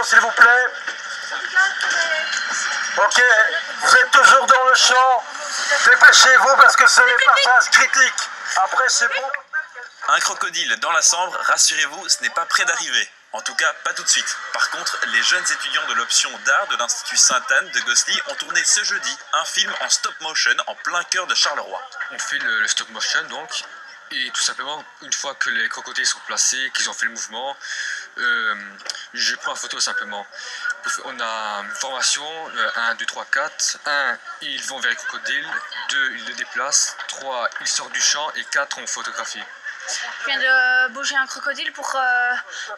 s'il vous plaît. Ok, vous êtes toujours dans le champ. Dépêchez-vous parce que c'est les passages critiques. Après, c'est bon. Un crocodile dans la Sambre, rassurez-vous, ce n'est pas près d'arriver. En tout cas, pas tout de suite. Par contre, les jeunes étudiants de l'option d'art de l'Institut Sainte-Anne de Gosselies ont tourné ce jeudi un film en stop motion en plein cœur de Charleroi. On fait le stop motion donc, et tout simplement, une fois que les crocodiles sont placés, qu'ils ont fait le mouvement, je prends la photo simplement. On a une formation, 1, 2, 3, 4. 1, ils vont vers les crocodiles. 2, ils le déplacent. 3, ils sortent du champ. Et 4, on photographie. Je viens de bouger un crocodile pour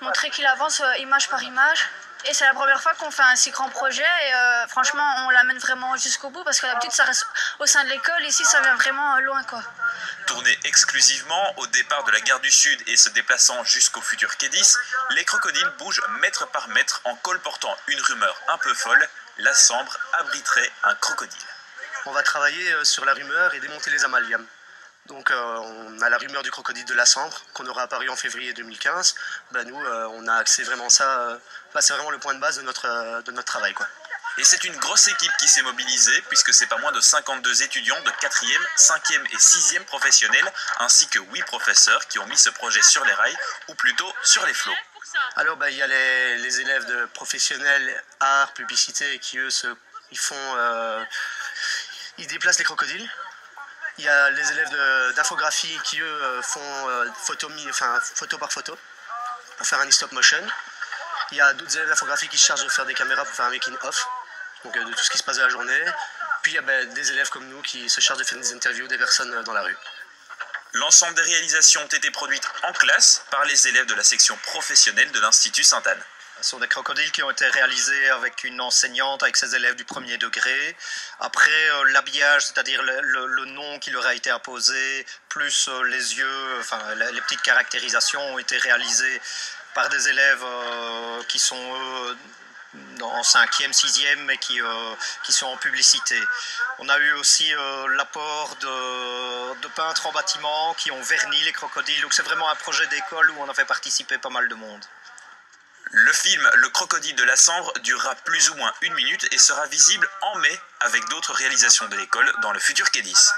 montrer qu'il avance image par image. Et c'est la première fois qu'on fait un si grand projet et franchement on l'amène vraiment jusqu'au bout parce que d'habitude ça reste au sein de l'école, ici ça vient vraiment loin quoi. Tourné exclusivement au départ de la gare du Sud et se déplaçant jusqu'au futur quai 10, les crocodiles bougent mètre par mètre en colportant une rumeur un peu folle, la Sambre abriterait un crocodile. On va travailler sur la rumeur et démonter les amalgames. Donc on a la rumeur du crocodile de la Sambre qu'on aura apparu en février 2015. Nous, on a axé vraiment ça, c'est vraiment le point de base de notre travail, quoi. Et c'est une grosse équipe qui s'est mobilisée puisque c'est pas moins de 52 étudiants de 4e, 5e et 6e professionnels ainsi que 8 professeurs qui ont mis ce projet sur les rails ou plutôt sur les flots. Alors il y a les élèves de professionnels art, publicité qui eux ils déplacent les crocodiles. Il y a les élèves d'infographie qui, eux, font photo par photo pour faire un stop motion. Il y a d'autres élèves d'infographie qui se chargent de faire des caméras pour faire un making-of, donc de tout ce qui se passe de la journée. Puis il y a des élèves comme nous qui se chargent de faire des interviews des personnes dans la rue. L'ensemble des réalisations ont été produites en classe par les élèves de la section professionnelle de l'Institut Sainte-Anne. Ce sont des crocodiles qui ont été réalisés avec une enseignante, avec ses élèves du premier degré. Après, l'habillage, c'est-à-dire le nom qui leur a été apposé, plus les yeux, les petites caractérisations ont été réalisées par des élèves qui sont en 5e, 6e et qui sont en publicité. On a eu aussi l'apport de peintres en bâtiment qui ont verni les crocodiles. Donc c'est vraiment un projet d'école où on a fait participer pas mal de monde. Le film Le crocodile de la Sambre durera plus ou moins 1 minute et sera visible en mai avec d'autres réalisations de l'école dans le futur quai 10.